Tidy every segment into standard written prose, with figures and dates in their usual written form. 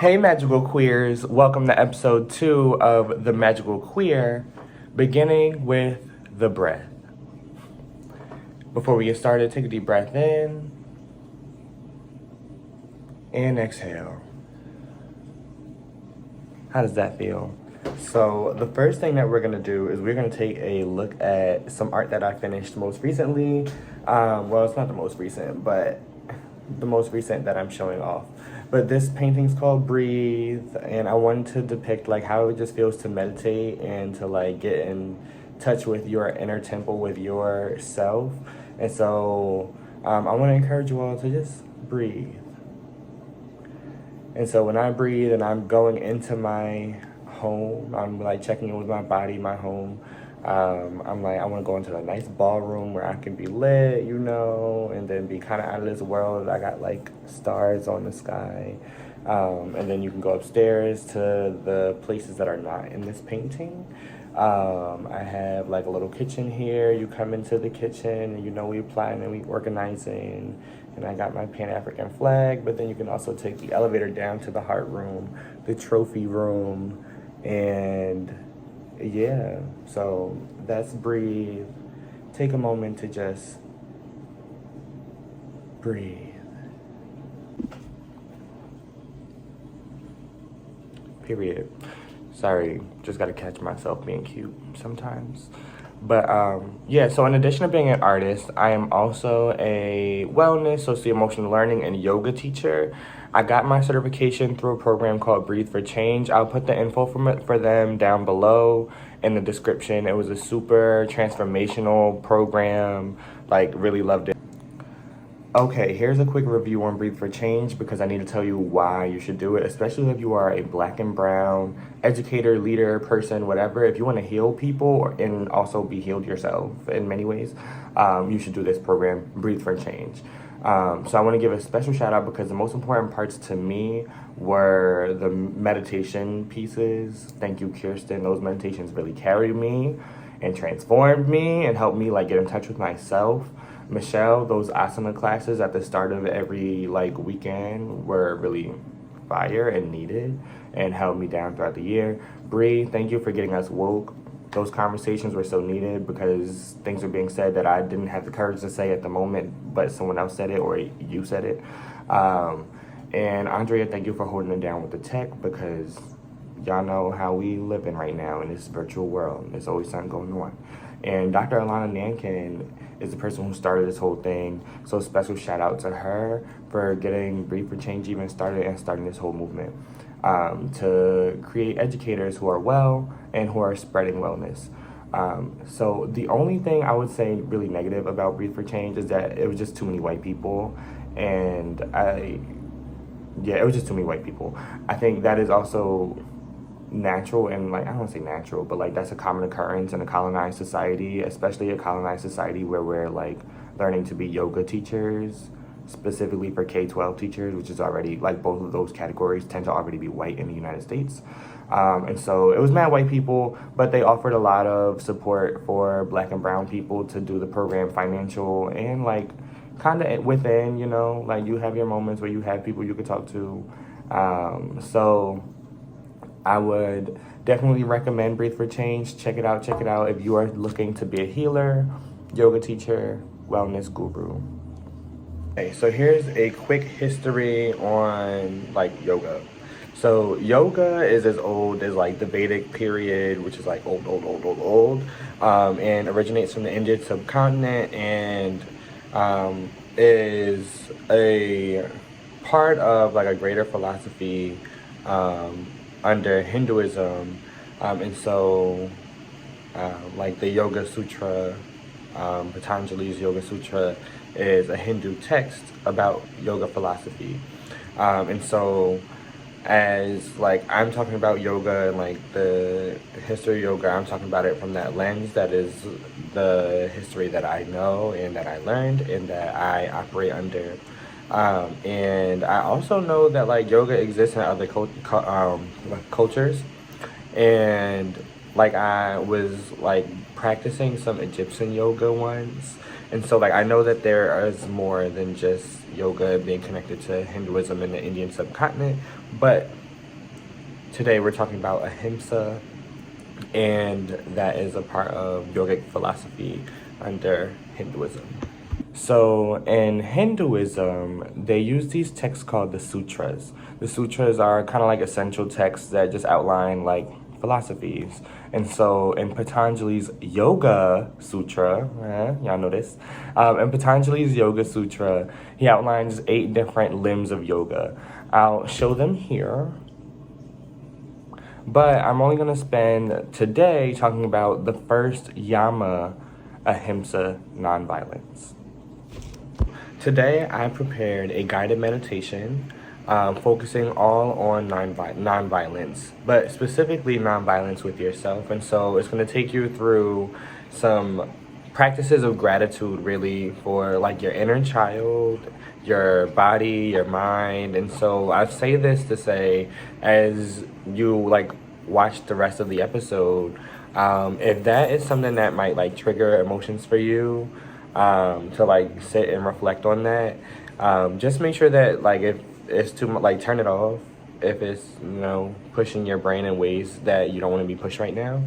Hey Magical Queers, welcome to episode 2 of The Magical Queer, beginning with the breath. Before we get started, take a deep breath in and exhale. How does that feel? So the first thing that we're going to do is we're going to take a look at some art that I finished most recently. Well, it's not the most recent, but the most recent that I'm showing off. But this painting's called Breathe, and I wanted to depict like how it just feels to meditate and to like get in touch with your inner temple, with yourself. And so I want to encourage you all to just breathe. And so when I breathe and I'm going into my home, I'm like checking in with my body, my home. I'm like, I want to go into a nice ballroom where I can be lit, and then be kind of out of this world. I got like stars on the sky. And then you can go upstairs to the places that are not in this painting. I have like a little kitchen here. You come into the kitchen and we planning and we organizing. And I got my Pan-African flag, but then you can also take the elevator down to the heart room, the trophy room, and yeah, so that's Breathe. Take a moment to just breathe. Period. Sorry, just gotta catch myself being cute sometimes. But yeah, so in addition to being an artist, I am also a wellness, socio-emotional learning, and yoga teacher. I got my certification through a program called Breathe for Change. I'll put the info for them down below in the description. It was a super transformational program, like really loved it. Okay, here's a quick review on Breathe for Change because I need to tell you why you should do it, especially if you are a Black and brown educator, leader, person, whatever. If you want to heal people and also be healed yourself in many ways, you should do this program, Breathe for Change. So I want to give a special shout out because the most important parts to me were the meditation pieces. Thank you, Kirsten. Those meditations really carried me and transformed me and helped me like get in touch with myself. Michelle, those asana classes at the start of every like weekend were really fire and needed and held me down throughout the year. Bree, thank you for getting us woke. Those conversations were so needed because things were being said that I didn't have the courage to say at the moment, but someone else said it or you said it. And Andrea, thank you for holding it down with the tech because y'all know how we living right now in this virtual world. There's always something going on. And Dr. Alana Nankin is the person who started this whole thing. So special shout out to her for getting Breathe for Change even started and starting this whole movement to create educators who are well and who are spreading wellness. So the only thing I would say really negative about Breathe for Change is that it was just too many white people. And it was just too many white people. I think that is also natural and like I don't want to say natural, but like that's a common occurrence in a colonized society, especially a colonized society where we're like learning to be yoga teachers, specifically for K-12 teachers, which is already like both of those categories tend to already be white in the United States. And so it was mad white people, but they offered a lot of support for Black and brown people to do the program, financial and like kind of within, like you have your moments where you have people you could talk to. So I would definitely recommend Breathe for Change. Check it out if you are looking to be a healer, yoga teacher, wellness guru. Okay, so here's a quick history on like yoga. So yoga is as old as like the Vedic period, which is like old, and originates from the Indian subcontinent and is a part of like a greater philosophy under Hinduism, and so like the Yoga Sutra, Patanjali's Yoga Sutra is a Hindu text about yoga philosophy, and so as like I'm talking about yoga and like the history of yoga, I'm talking about it from that lens that is the history that I know and that I learned and that I operate under. And I also know that like yoga exists in other cultures, and like I was like practicing some Egyptian yoga once, and so like I know that there is more than just yoga being connected to Hinduism in the Indian subcontinent, but Today we're talking about Ahimsa, and that is a part of yogic philosophy under Hinduism. So in Hinduism, they use these texts called the sutras. The sutras are kind of like essential texts that just outline like philosophies. And so in Patanjali's Yoga Sutra, y'all know this, in Patanjali's Yoga Sutra, he outlines 8 different limbs of yoga. I'll show them here. But I'm only going to spend today talking about the first yama, ahimsa, nonviolence. Today, I prepared a guided meditation focusing all on nonviolence, but specifically nonviolence with yourself. And so it's going to take you through some practices of gratitude, really, for like your inner child, your body, your mind. And so I say this to say, as you like watch the rest of the episode, if that is something that might like trigger emotions for you, to like sit and reflect on that. Just make sure that like if it's too much, like turn it off. If it's pushing your brain in ways that you don't want to be pushed right now.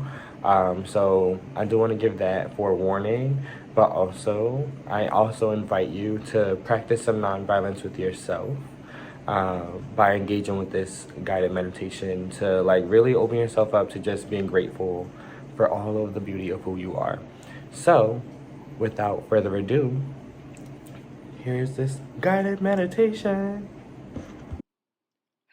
So I do want to give that forewarning, but also I also invite you to practice some nonviolence with yourself. By engaging with this guided meditation to like really open yourself up to just being grateful for all of the beauty of who you are. So, without further ado, here's this guided meditation.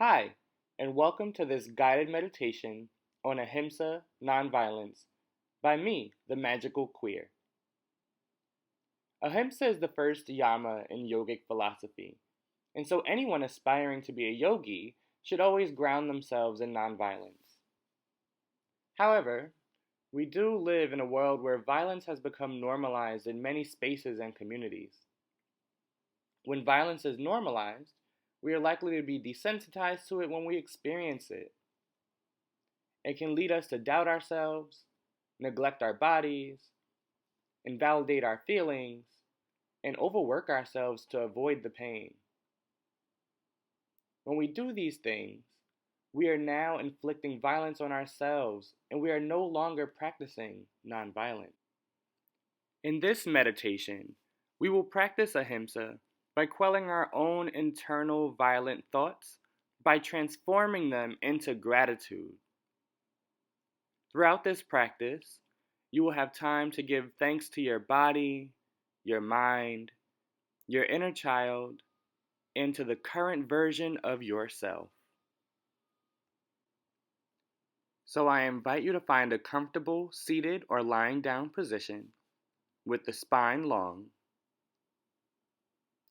Hi, and welcome to this guided meditation on Ahimsa nonviolence by me, the magical queer. Ahimsa is the first yama in yogic philosophy, and so anyone aspiring to be a yogi should always ground themselves in nonviolence. However, we do live in a world where violence has become normalized in many spaces and communities. When violence is normalized, we are likely to be desensitized to it when we experience it. It can lead us to doubt ourselves, neglect our bodies, invalidate our feelings, and overwork ourselves to avoid the pain. When we do these things, we are now inflicting violence on ourselves, and we are no longer practicing nonviolence. In this meditation, we will practice ahimsa by quelling our own internal violent thoughts, by transforming them into gratitude. Throughout this practice, you will have time to give thanks to your body, your mind, your inner child, and to the current version of yourself. So I invite you to find a comfortable seated or lying down position with the spine long.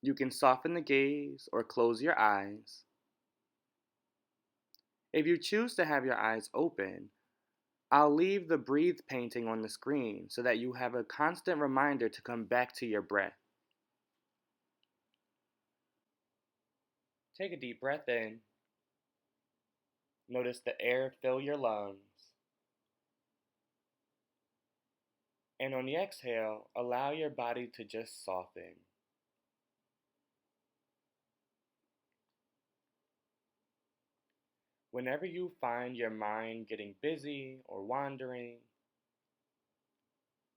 You can soften the gaze or close your eyes. If you choose to have your eyes open, I'll leave the breathe painting on the screen so that you have a constant reminder to come back to your breath. Take a deep breath in. Notice the air fill your lungs. And on the exhale, allow your body to just soften. Whenever you find your mind getting busy or wandering,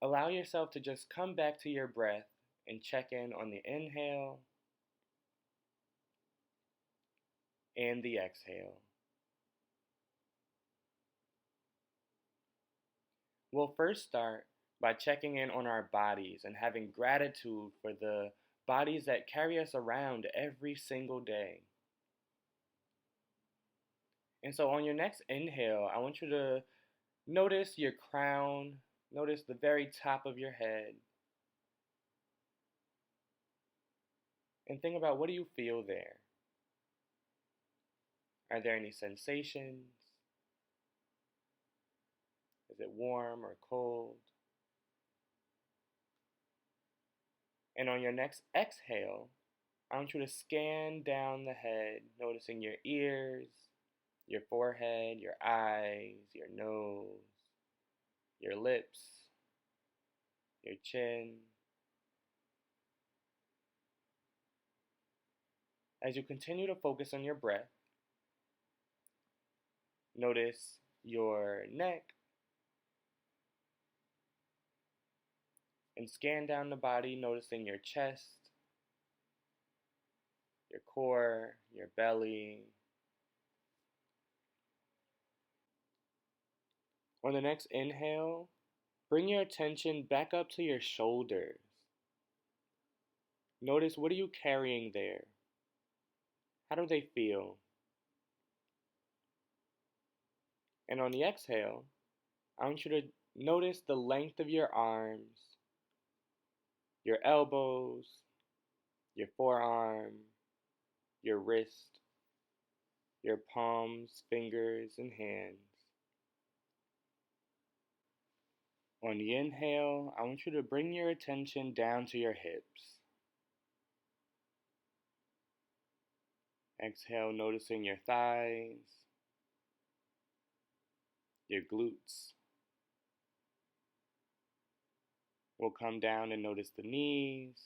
allow yourself to just come back to your breath and check in on the inhale and the exhale. We'll first start by checking in on our bodies and having gratitude for the bodies that carry us around every single day. And so on your next inhale, I want you to notice your crown, notice the very top of your head, and think about, what do you feel there? Are there any sensations? Is it warm or cold? And on your next exhale, I want you to scan down the head, noticing your ears, your forehead, your eyes, your nose, your lips, your chin. As you continue to focus on your breath, Notice your neck and scan down the body, noticing your chest, your core, your belly. On the next inhale, bring your attention back up to your shoulders. Notice, what are you carrying there? How do they feel? And on the exhale, I want you to notice the length of your arms, your elbows, your forearm, your wrist, your palms, fingers, and hands. On the inhale, I want you to bring your attention down to your hips. Exhale, noticing your thighs, your glutes. We'll come down and notice the knees,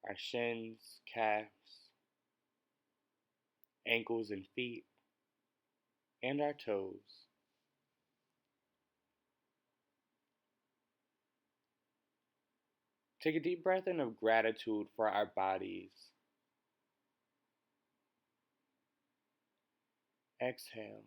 our shins, calves, ankles and feet, and our toes. Take a deep breath in of gratitude for our bodies. Exhale.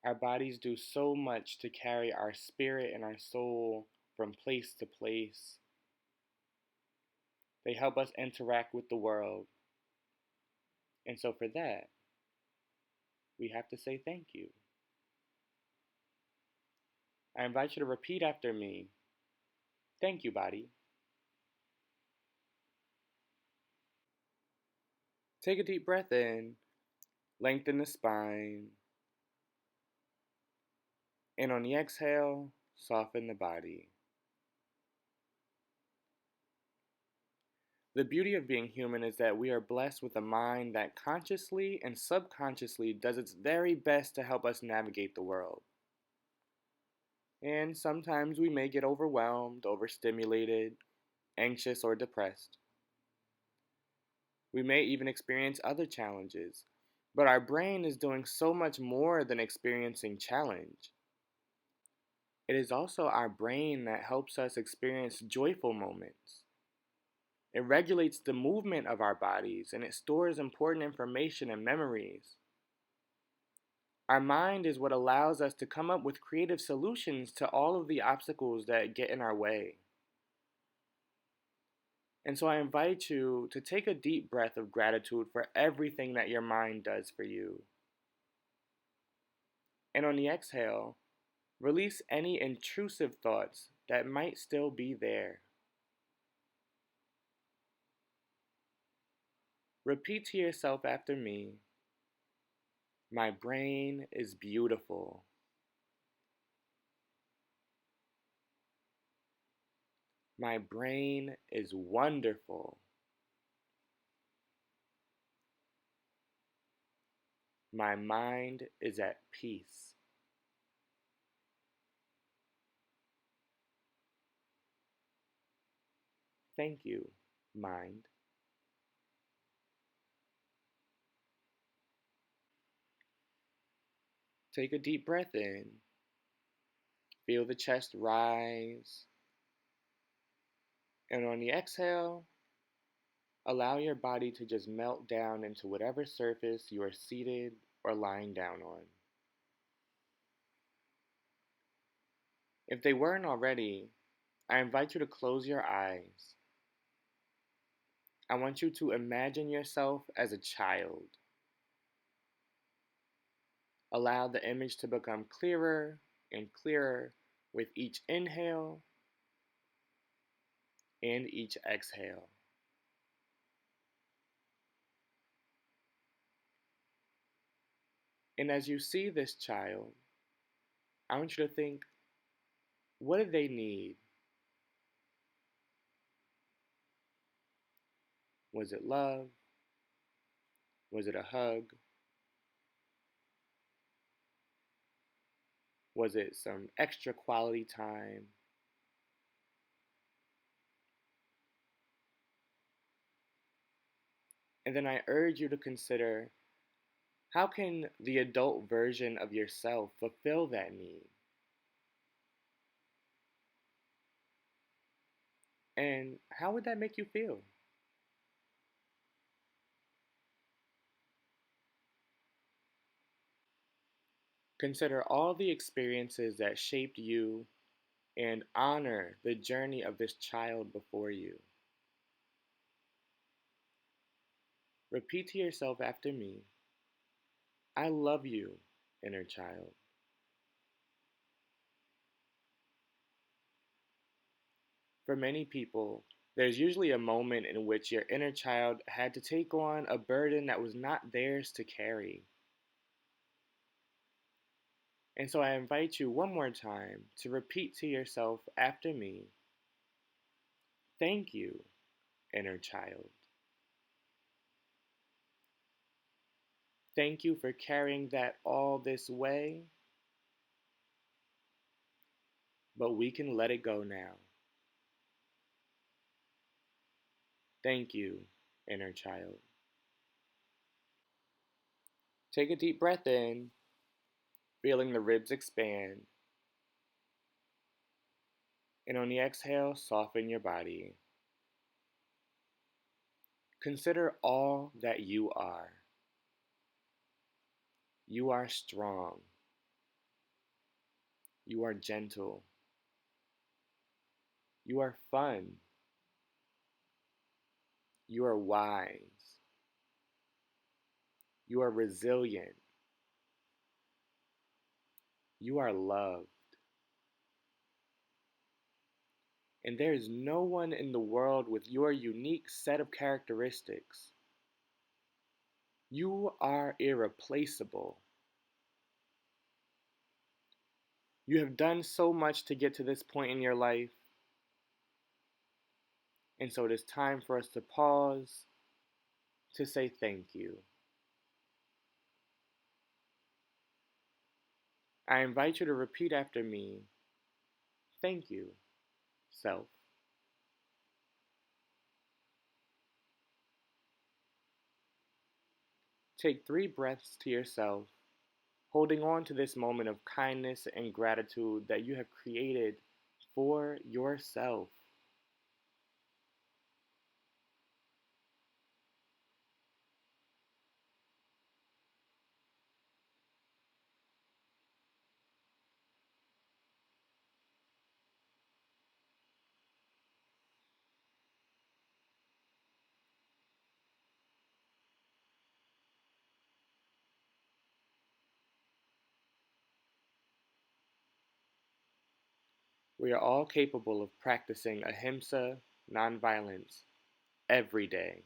Our bodies do so much to carry our spirit and our soul from place to place. They help us interact with the world. And so for that, we have to say thank you. I invite you to repeat after me. Thank you, body. Take a deep breath in, lengthen the spine, and on the exhale, soften the body. The beauty of being human is that we are blessed with a mind that consciously and subconsciously does its very best to help us navigate the world. And sometimes we may get overwhelmed, overstimulated, anxious, or depressed. We may even experience other challenges, but our brain is doing so much more than experiencing challenge. It is also our brain that helps us experience joyful moments. It regulates the movement of our bodies and it stores important information and memories. Our mind is what allows us to come up with creative solutions to all of the obstacles that get in our way. And so I invite you to take a deep breath of gratitude for everything that your mind does for you. And on the exhale, release any intrusive thoughts that might still be there. Repeat to yourself after me, my brain is beautiful. My brain is wonderful. My mind is at peace. Thank you, mind. Take a deep breath in. Feel the chest rise. And on the exhale, allow your body to just melt down into whatever surface you are seated or lying down on. If they weren't already, I invite you to close your eyes. I want you to imagine yourself as a child. Allow the image to become clearer and clearer with each inhale and each exhale. And as you see this child, I want you to think, what do they need? Was it love? Was it a hug? Was it some extra quality time? And then I urge you to consider, how can the adult version of yourself fulfill that need? And how would that make you feel? Consider all the experiences that shaped you and honor the journey of this child before you. Repeat to yourself after me, I love you, inner child. For many people, there's usually a moment in which your inner child had to take on a burden that was not theirs to carry. And so I invite you one more time to repeat to yourself after me, thank you, inner child. Thank you for carrying that all this way, but we can let it go now. Thank you, inner child. Take a deep breath in, feeling the ribs expand. And on the exhale, soften your body. Consider all that you are. You are strong. You are gentle. You are fun. You are wise. You are resilient. You are loved. And there is no one in the world with your unique set of characteristics. You are irreplaceable. You have done so much to get to this point in your life, and so it is time for us to pause to say thank you. I invite you to repeat after me, thank you, self. Take 3 breaths to yourself, holding on to this moment of kindness and gratitude that you have created for yourself. We are all capable of practicing Ahimsa, nonviolence, every day.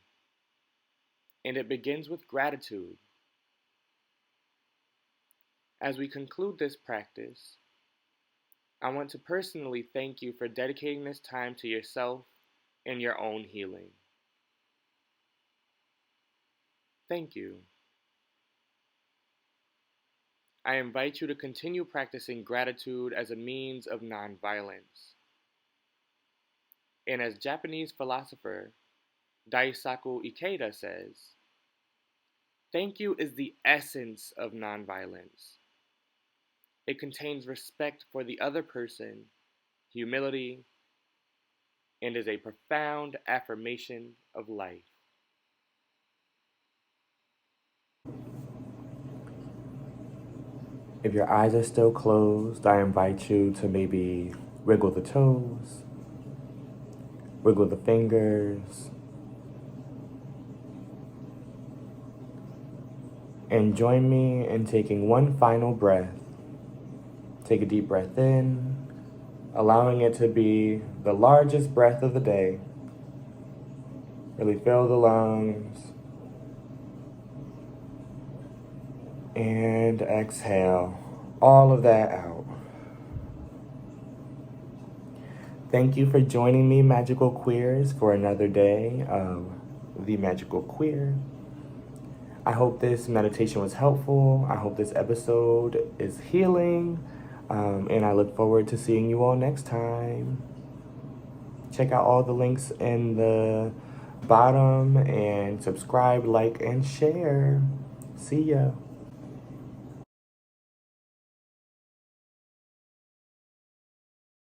And it begins with gratitude. As we conclude this practice, I want to personally thank you for dedicating this time to yourself and your own healing. Thank you. I invite you to continue practicing gratitude as a means of nonviolence. And as Japanese philosopher Daisaku Ikeda says, thank you is the essence of nonviolence. It contains respect for the other person, humility, and is a profound affirmation of life. If your eyes are still closed, I invite you to maybe wiggle the toes, wiggle the fingers, and join me in taking one final breath. Take a deep breath in, allowing it to be the largest breath of the day. Really fill the lungs. And exhale all of that out. Thank you for joining me, Magical Queers, for another day of The Magical Queer. I hope this meditation was helpful. I hope this episode is healing. And I look forward to seeing you all next time. Check out all the links in the bottom, and subscribe, like, and share. See ya.